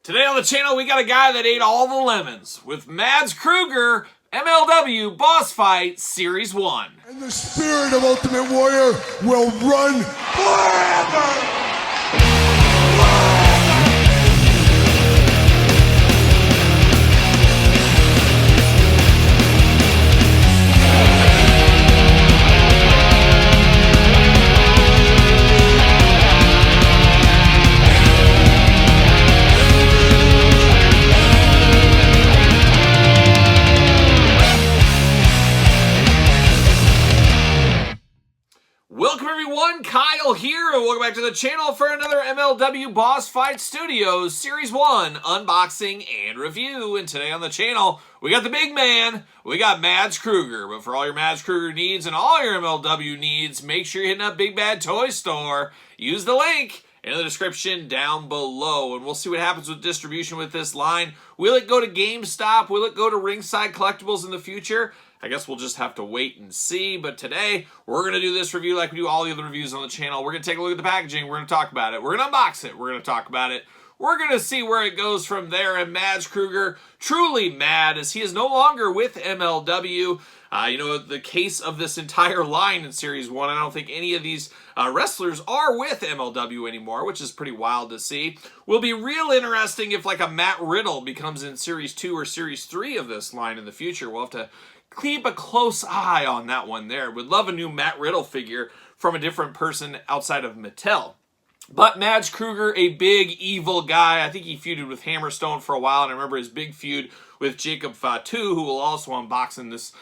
Today on the channel, we got a guy that ate all the lemons with Mads Krueger MLW Boss Fight Series 1. And the spirit of Ultimate Warrior will run forever! Welcome everyone, Kyle here, and welcome back to the channel for another MLW Boss Fight Studios Series 1 unboxing and review. And today on the channel, we got the big man, we got Mads Krueger. But for all your Mads Krueger needs and all your MLW needs, make sure you're hitting up Big Bad Toy Store. Use the link in the description down below, and we'll see what happens with distribution with this line. Will it go to GameStop? Will it go to Ringside Collectibles in the future? I guess we'll just have to wait and see, but today we're going to do this review like we do all the other reviews on the channel. We're going to take a look at the packaging, we're going to talk about it, we're going to unbox it, we're going to talk about it, we're going to see where it goes from there, and Mads Krueger, truly mad as he is no longer with MLW. You know, the case of this entire line in Series 1, I don't think any of these wrestlers are with MLW anymore, which is pretty wild to see. Will be real interesting if like a Matt Riddle becomes in Series 2 or Series 3 of this line in the future. We'll have to keep a close eye on that one there. Would love a new Matt Riddle figure from a different person outside of Mattel. But Mads Krueger, a big evil guy. I think he feuded with Hammerstone for a while, and I remember his big feud with Jacob Fatu, who will also unbox in this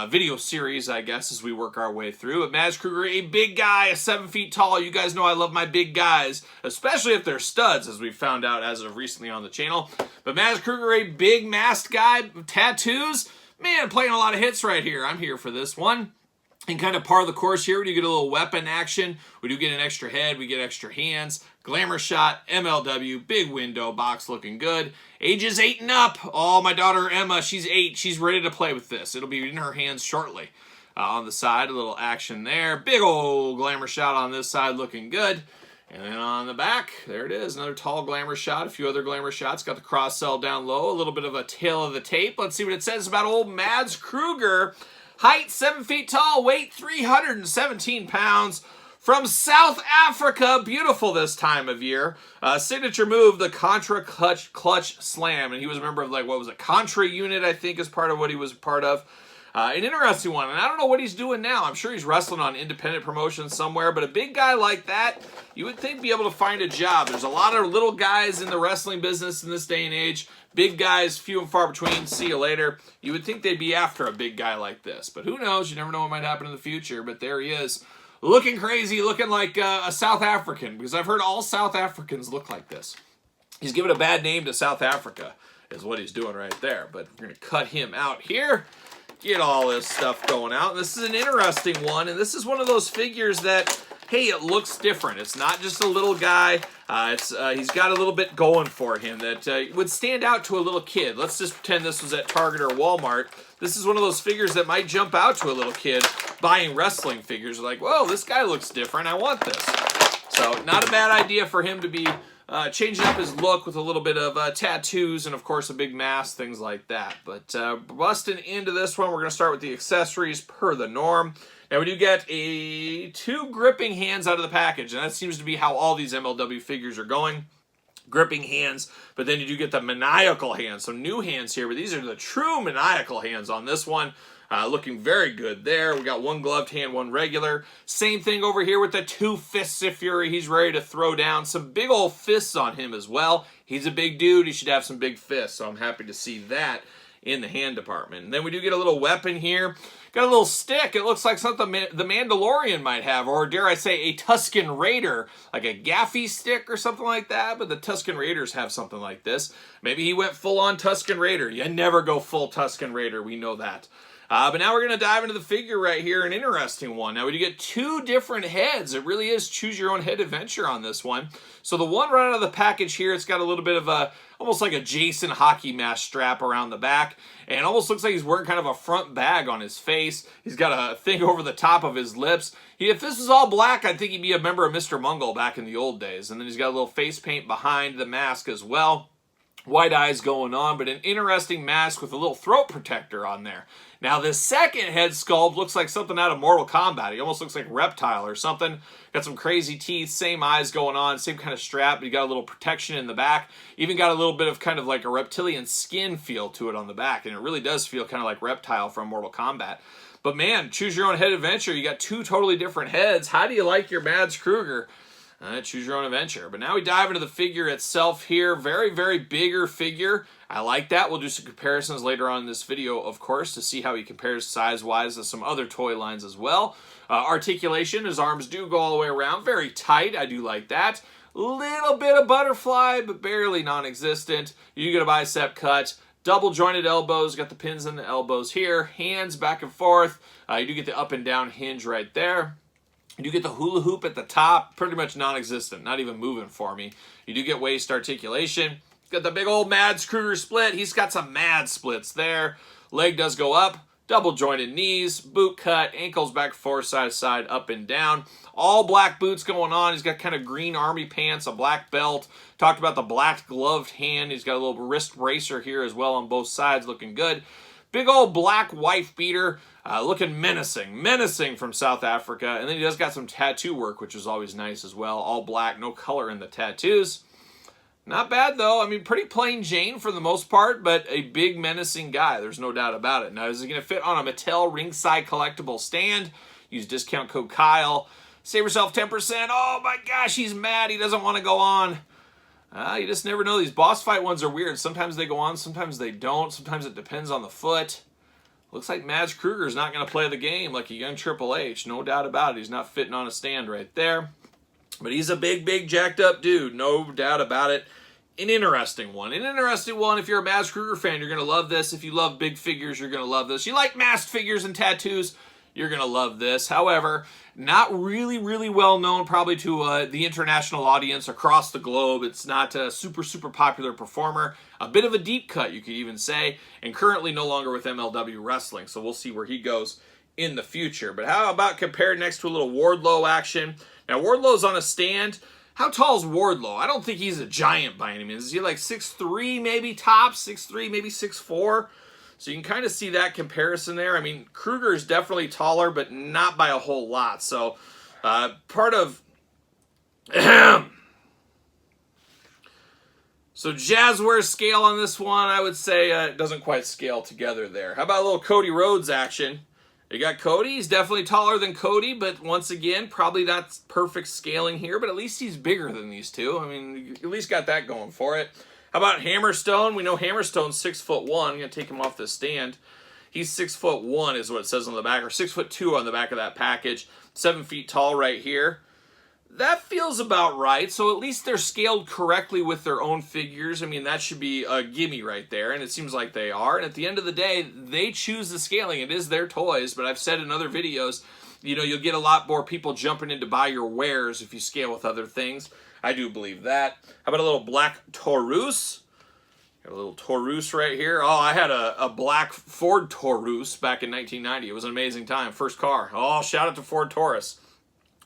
video series, I guess, as we work our way through. But Mads Krueger, a big guy, 7 feet tall. You guys know I love my big guys, especially if they're studs, as we found out as of recently on the channel. But Mads Krueger, a big masked guy, tattoos. Man, playing a lot of hits right here. I'm here for this one. And kind of part of the course here, we do get a little weapon action. We do get an extra head. We get extra hands. Glamour shot, MLW, big window, box looking good. Ages 8 and up. Oh, my daughter Emma, she's 8. She's ready to play with this. It'll be in her hands shortly. On the side, a little action there. Big old glamour shot on this side, looking good. And then on the back, there it is, another tall glamour shot, a few other glamour shots. Got the cross cell down low, a little bit of a tail of the tape. Let's see what it says about old Mads Krueger. Height 7 feet tall, weight 317 pounds. From South Africa, beautiful this time of year. Signature move, the Contra Clutch Slam. And he was a member of, like, what was it, Contra unit, I think, is part of what he was part of. An interesting one, and I don't know what he's doing now. I'm sure he's wrestling on independent promotions somewhere, but a big guy like that, you would think be able to find a job. There's a lot of little guys in the wrestling business in this day and age. Big guys, few and far between. See you later. You would think they'd be after a big guy like this, but who knows? You never know what might happen in the future, but there he is. Looking crazy, looking like a South African, because I've heard all South Africans look like this. He's given a bad name to South Africa, is what he's doing right there, but we're going to cut him out here. Get all this stuff going out. This is an interesting one, and this is one of those figures that, hey, it looks different. It's not just a little guy. He's got a little bit going for him that would stand out to a little kid. Let's just pretend this was at Target or Walmart. This is one of those figures that might jump out to a little kid buying wrestling figures. Like, whoa, this guy looks different. I want this. So not a bad idea for him to be changing up his look with a little bit of tattoos and, of course, a big mask, things like that. But busting into this one, we're going to start with the accessories per the norm. Now, we do get two gripping hands out of the package, and that seems to be how all these MLW figures are going. Gripping hands, but then you do get the maniacal hands. So new hands here, but these are the true maniacal hands on this one. Looking very good there. We got one gloved hand, one regular. Same thing over here with the two fists of fury. He's ready to throw down. Some big old fists on him as well. He's a big dude. He should have some big fists, so I'm happy to see that in the hand department. And then we do get a little weapon here. Got a little stick. It looks like something the Mandalorian might have, or dare I say a Tusken Raider, like a gaffy stick or something like that, but the Tusken Raiders have something like this. Maybe he went full-on Tusken Raider. You never go full Tusken Raider. We know that. But now we're going to dive into the figure right here, an interesting one. Now we do get two different heads. It really is choose your own head adventure on this one. So the one right out of the package here, it's got a little bit of a, almost like a Jason hockey mask strap around the back. And almost looks like he's wearing kind of a front bag on his face. He's got a thing over the top of his lips. If this was all black, I'd think he'd be a member of Mr. Mungle back in the old days. And then he's got a little face paint behind the mask as well. white eyes going on, but an interesting mask with a little throat protector on there. Now, this second head sculpt looks like something out of Mortal Kombat. He almost looks like Reptile or something. Got some crazy teeth, same eyes going on, same kind of strap, but you got a little protection in the back. Even got a little bit of kind of like a reptilian skin feel to it on the back, and it really does feel kind of like Reptile from Mortal Kombat. But man, choose your own head adventure. You got two totally different heads. How do you like your Mads Krueger? Choose your own adventure. But now we dive into the figure itself here. Very, very bigger figure. I like that. We'll do some comparisons later on in this video, of course, to see how he compares size-wise to some other toy lines as well. Articulation, his arms do go all the way around. Very tight. I do like that. Little bit of butterfly, but barely non-existent. You get a bicep cut. Double jointed elbows. Got the pins in the elbows here. Hands back and forth. You do get the up and down hinge right there. You do get the hula hoop at the top, pretty much non-existent, not even moving for me. You do get waist articulation. Got the big old Mads Krueger split. He's got some mad splits there. Leg does go up, double jointed knees, boot cut, ankles back forth, side to side, up and down. All black boots going on. He's got kind of green army pants, a black belt. Talked about the black gloved hand. He's got a little wrist bracer here as well on both sides, looking good. Big old black wife beater, looking menacing from South Africa. And then he does got some tattoo work, which is always nice as well. All black, no color in the tattoos. Not bad, though. I mean, pretty plain Jane for the most part, but a big menacing guy. There's no doubt about it. Now, is he going to fit on a Mattel ringside collectible stand? Use discount code Kyle. Save yourself 10%. Oh, my gosh, he's mad. He doesn't want to go on. You just never know. These boss fight ones are weird. Sometimes they go on, sometimes they don't. Sometimes it depends on the foot. Looks like Mads Krueger is not going to play the game like a young Triple H. No doubt about it. He's not fitting on a stand right there. But he's a big, jacked up dude. No doubt about it. An interesting one. If you're a Mads Krueger fan, you're going to love this. If you love big figures, you're going to love this. You like masked figures and tattoos, you're going to love this. However, not really well known probably to the international audience across the globe. It's not a super popular performer. A bit of a deep cut, you could even say, and currently no longer with MLW Wrestling, so we'll see where he goes in the future. But how about compared next to a little Wardlow action? Now, Wardlow's on a stand. How tall is Wardlow? I don't think he's a giant by any means. Is he like 6'3", maybe tops? 6'3", maybe 6'4"? So you can kind of see that comparison there. I mean, Krueger is definitely taller, but not by a whole lot. So part of... So Jazzware's scale on this one, I would say it doesn't quite scale together there. How about a little Cody Rhodes action? You got Cody. He's definitely taller than Cody, but once again, probably not perfect scaling here, but at least he's bigger than these two. I mean, you at least got that going for it. How about Hammerstone? We know Hammerstone's 6'1". I'm going to take him off the stand. He's 6'1" is what it says on the back, or 6'2" on the back of that package. 7 feet tall right here. That feels about right, so at least they're scaled correctly with their own figures. I mean, that should be a gimme right there, and it seems like they are. And at the end of the day, they choose the scaling. It is their toys, but I've said in other videos, you know, you'll get a lot more people jumping in to buy your wares if you scale with other things. I do believe that. How about a little black Taurus? Got a little Taurus right here. Oh, I had a black Ford Taurus back in 1990. It was an amazing time. First car. Oh, shout out to Ford Taurus.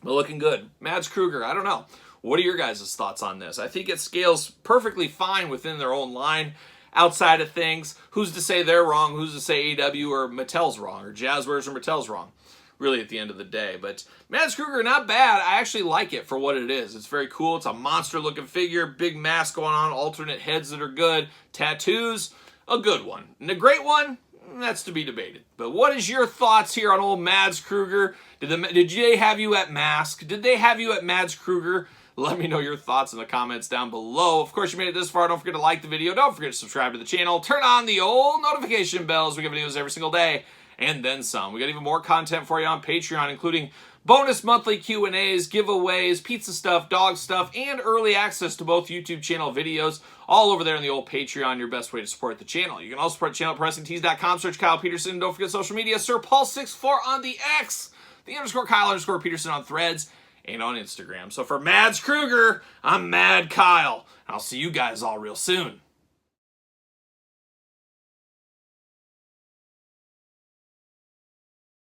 But looking good. Mads Krueger, I don't know. What are your guys' thoughts on this? I think it scales perfectly fine within their own line. Outside of things, who's to say they're wrong? Who's to say AEW or Mattel's wrong? Or Jazzwares or Mattel's wrong? Really, at the end of the day. But Mads Krueger, not bad. I actually like it for what it is. It's very cool. It's a monster-looking figure. Big mask going on. Alternate heads that are good. Tattoos, a good one. And a great one, that's to be debated. But what is your thoughts here on old Mads Krueger? Did they have you at Mask? Did they have you at Mads Krueger? Let me know your thoughts in the comments down below. Of course, you made it this far. Don't forget to like the video. Don't forget to subscribe to the channel. Turn on the old notification bells. We get videos every single day and then some. We got even more content for you on Patreon, including bonus monthly Q&As, giveaways, pizza stuff, dog stuff, and early access to both YouTube channel videos, all over there in the old Patreon, your best way to support the channel. You can also support the channel at PressingTees.com, search Kyle Peterson. Don't forget social media, SirPaul64 on the X, the _Kyle_Peterson on Threads, and on Instagram. So for Mads Krueger, I'm Mad Kyle. I'll see you guys all real soon.